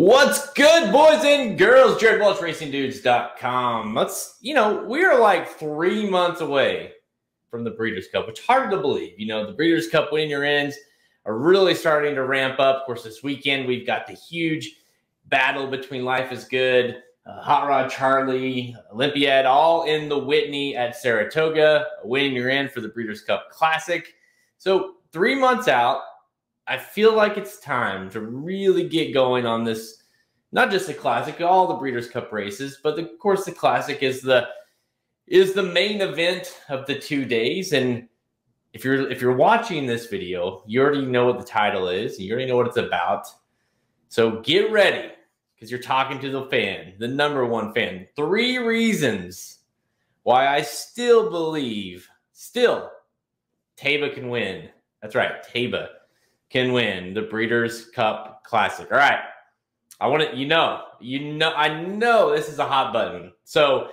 What's good, boys and girls? JaredWalshRacingDudes.com. We are like 3 months away from the Breeders' Cup, which is hard to believe. The Breeders' Cup winning your ends are really starting to ramp up. Of course, this weekend we've got the huge battle between Life is Good, Hot Rod Charlie, Olympiad, all in the Whitney at Saratoga, winning your end for the Breeders' Cup Classic. So 3 months out, I feel like it's time to really get going on this, not just the Classic, all the Breeders' Cup races, but of course the Classic is the main event of the 2 days. And if you're watching this video, you already know what the title is. You already know what it's about. So get ready, because you're talking to the fan, the number one fan. 3 reasons why I still believe, Taiba can win. That's right, Taiba can win the Breeders' Cup Classic. All right. I want to, I know this is a hot button. So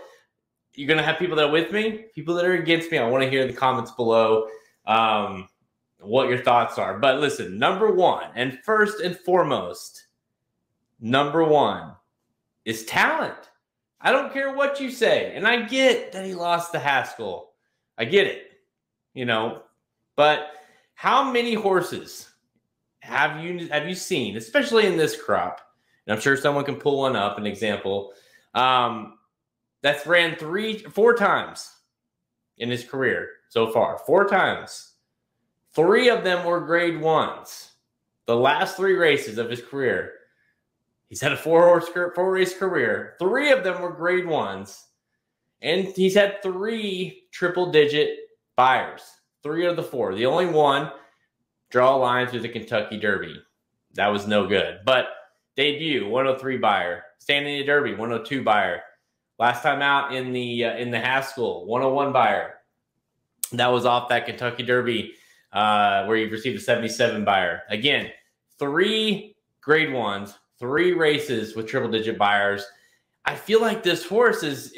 you're going to have people that are with me, people that are against me. I want to hear in the comments below what your thoughts are. But listen, number one, and first and foremost, number one is talent. I don't care what you say. And I get that he lost to Haskell. I get it, but how many horses have you seen, especially in this crop? And I'm sure someone can pull one up, an example, that's ran 4 times in his career so far. 4 times. 3 of them were grade 1s. The last 3 races of his career, he's had a 4-race career. 3 of them were grade 1s. And he's had 3 triple-digit buyers. 3 of the 4. The only one, draw a line through the Kentucky Derby. That was no good. But debut, 103 buyer. Standing in the Derby, 102 buyer. Last time out in the Haskell, 101 buyer. That was off that Kentucky Derby where he received a 77 buyer. Again, 3 grade 1s, 3 races with triple-digit buyers. I feel like this horse is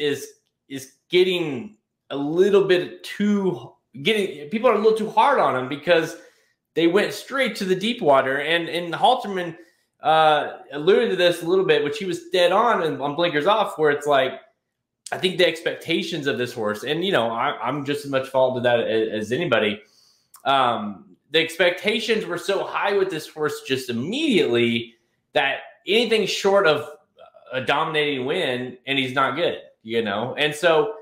getting a little bit people are a little too hard on him because they went straight to the deep water, and Halterman alluded to this a little bit, which he was dead on Blinkers Off, where it's like, I think the expectations of this horse, and I'm just as much fault to that as anybody. The expectations were so high with this horse just immediately that anything short of a dominating win, and he's not good, And so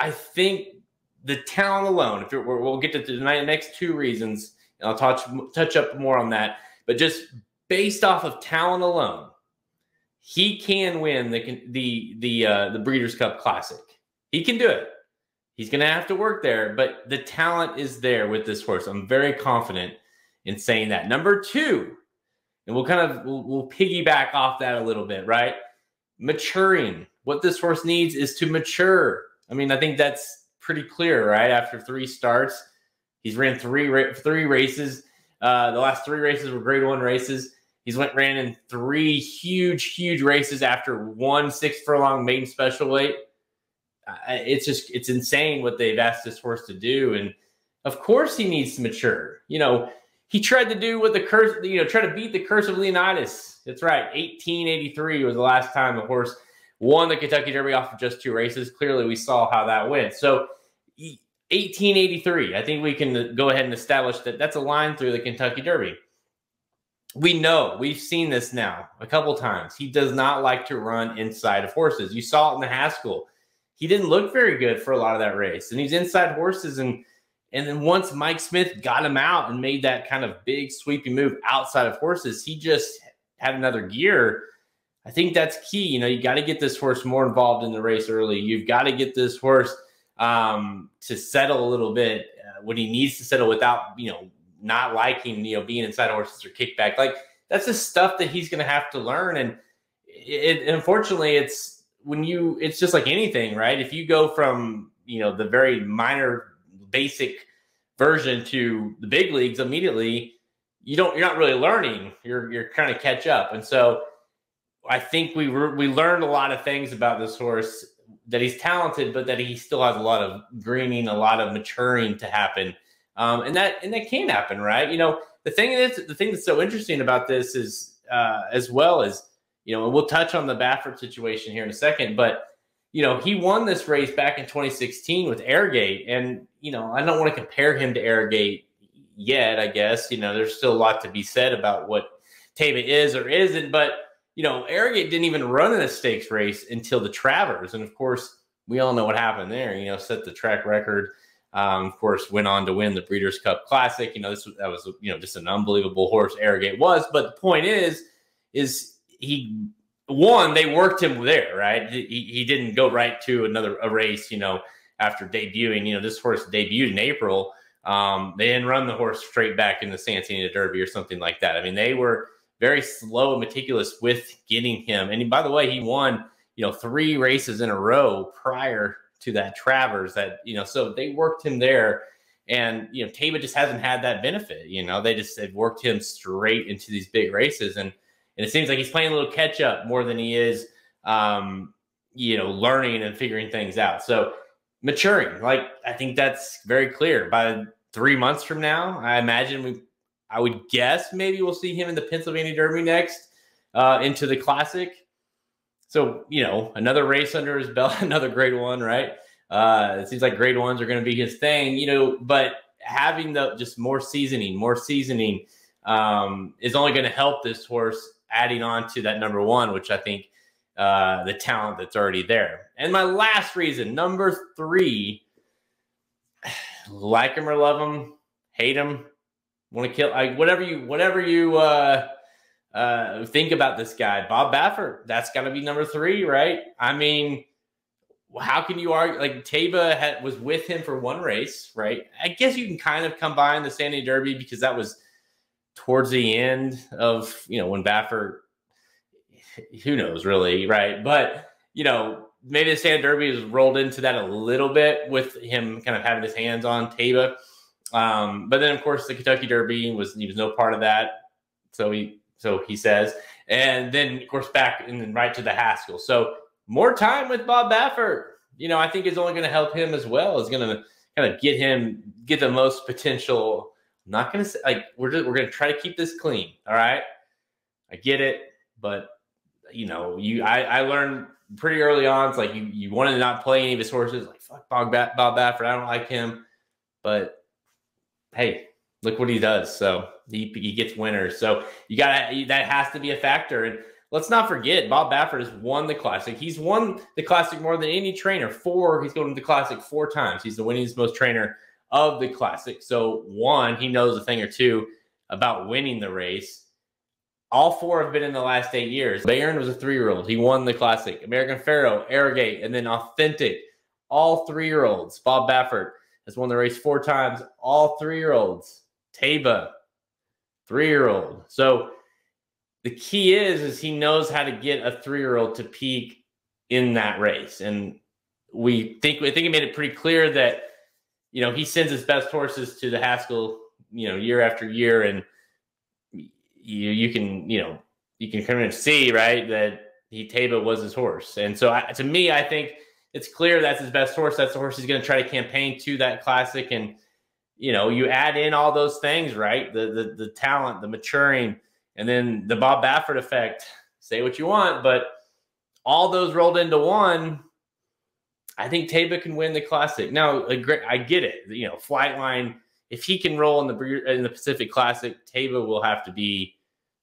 I think the talent alone, we'll get to the next 2 reasons, and I'll touch up more on that. But just based off of talent alone, he can win the Breeders' Cup Classic. He can do it. He's going to have to work there, but the talent is there with this horse. I'm very confident in saying that. Number 2, and we'll piggyback off that a little bit, right? Maturing. What this horse needs is to mature. I mean, I think that's pretty clear, right? After 3 starts. He's ran 3 races. The last 3 races were grade 1 races. He's ran in 3 huge races after 1 6-furlong maiden special weight. It's insane what they've asked this horse to do. And of course he needs to mature. He tried to do what the curse, try to beat the curse of Leonidas. That's right. 1883 was the last time the horse won the Kentucky Derby off of just 2 races. Clearly we saw how that went. So 1883, I think we can go ahead and establish that that's a line through the Kentucky Derby. We know, we've seen this now a couple times. He does not like to run inside of horses. You saw it in the Haskell. He didn't look very good for a lot of that race. And he's inside horses. And then once Mike Smith got him out and made that kind of big sweeping move outside of horses, he just had another gear. I think that's key. You got to get this horse more involved in the race early. You've got to get this horse to settle a little bit when he needs to settle without, not liking, being inside horses or kickback. Like, that's the stuff that he's going to have to learn. And unfortunately, it's just like anything, right? If you go from, the very minor basic version to the big leagues immediately, you're not really learning. You're trying to catch up. And so I think we learned a lot of things about this horse, that he's talented, but that he still has a lot of greening, a lot of maturing to happen. And that can happen, right? The thing that's so interesting about this is, as well as You know, and we'll touch on the Baffert situation here in a second, but you know, he won this race back in 2016 with Airgate, and you know, I don't want to compare him to Airgate yet. I guess, you know, there's still a lot to be said about what Taiba is or isn't, but you know, Airgate didn't even run in a stakes race until the Travers, and of course, we all know what happened there. You know, set the track record. Of course, went on to win the Breeders' Cup Classic. You know, that was you know, just an unbelievable horse. Airgate was, but the point is he won. They worked him there, right? He didn't go right to a race. You know, after debuting. You know, this horse debuted in April. They didn't run the horse straight back in the Santa Anita Derby or something like that. I mean, they were very slow and meticulous with getting him. And by the way, he won, you know, 3 races in a row prior to that Travers. That, you know, so they worked him there. And, you know, Taiba just hasn't had that benefit. You know, they just had worked him straight into these big races. And it seems like he's playing a little catch up more than he is, you know, learning and figuring things out. So maturing, like, I think that's very clear. By 3 months from now, I imagine I would guess maybe we'll see him in the Pennsylvania Derby next, into the Classic. So, you know, another race under his belt, another grade 1, right? It seems like grade 1s are going to be his thing, you know, but having just more seasoning is only going to help this horse, adding on to that number 1, which I think the talent that's already there. And my last reason, number 3, like him or love him, hate him, want to kill, whatever you think about this guy, Bob Baffert. That's got to be number 3, right? I mean, how can you argue? Like, Taiba was with him for 1 race, right? I guess you can kind of combine the Santa Anita Derby because that was towards the end of, you know, when Baffert, who knows really, right? But, you know, maybe the Santa Derby has rolled into that a little bit with him kind of having his hands on Taiba. But then, of course, the Kentucky Derby he was no part of that. So he says. And then, of course, back and then right to the Haskell. So more time with Bob Baffert, you know, I think is only going to help him as well. Is going to kind of get the most potential. I'm not going to say, like, we're going to try to keep this clean. All right. I get it. But, you know, I learned pretty early on, it's like you wanted to not play any of his horses. Like, fuck Bob Baffert. I don't like him. But hey, look what he does. So he gets winners. So that has to be a factor. And let's not forget, Bob Baffert has won the Classic. He's won the Classic more than any trainer. He's going to the Classic 4 times. He's the winningest most trainer of the Classic. So 1, he knows a thing or 2 about winning the race. All 4 have been in the last 8 years. Bayern was a 3-year-old. He won the Classic. American Pharaoh, Airgate, and then Authentic. All 3-year-olds. Bob Baffert has won the race 4 times. All 3-year-olds. Taiba, 3-year-old. So the key is he knows how to get a 3-year-old to peak in that race. And I think he made it pretty clear that, you know, he sends his best horses to the Haskell, you know, year after year. And you can kind of see, right, that Taiba was his horse. And so to me, I think it's clear that's his best horse. That's the horse he's going to try to campaign to that Classic. And, you know, you add in all those things, right? The talent, the maturing, and then the Bob Baffert effect. Say what you want, but all those rolled into one. I think Taiba can win the Classic. Now, I get it. You know, Flightline, if he can roll in the Pacific Classic, Taiba will have to be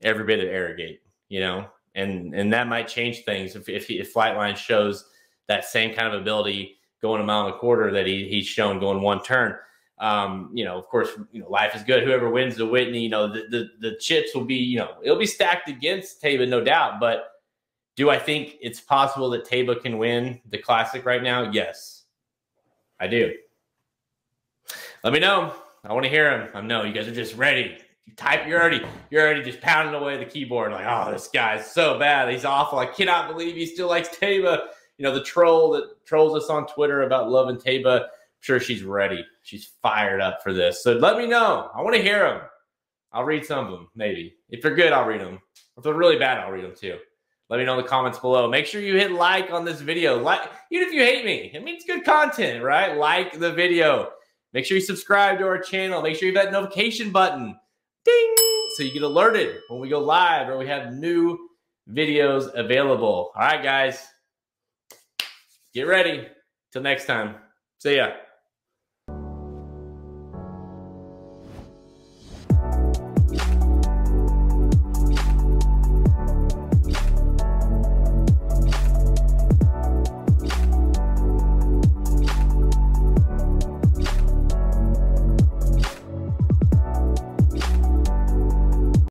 every bit of Airgate, you know, and that might change things if Flightline shows that same kind of ability going a mile and a quarter that he's shown going 1 turn. You know, of course, you know, life is good. Whoever wins the Whitney, you know, the chips will be, you know, it'll be stacked against Taiba, no doubt. But do I think it's possible that Taiba can win the Classic right now? Yes, I do. Let me know. I want to hear him. I know you guys are just ready. You're already just pounding away the keyboard like, oh, this guy's so bad. He's awful. I cannot believe he still likes Taiba. You know, the troll that trolls us on Twitter about loving Taiba, I'm sure she's ready. She's fired up for this. So let me know. I want to hear them. I'll read some of them, maybe. If they're good, I'll read them. If they're really bad, I'll read them too. Let me know in the comments below. Make sure you hit like on this video. Like, even if you hate me. I mean, it's good content, right? Like the video. Make sure you subscribe to our channel. Make sure you hit that notification button. Ding! So you get alerted when we go live or we have new videos available. All right, guys. Get ready. Till next time. See ya.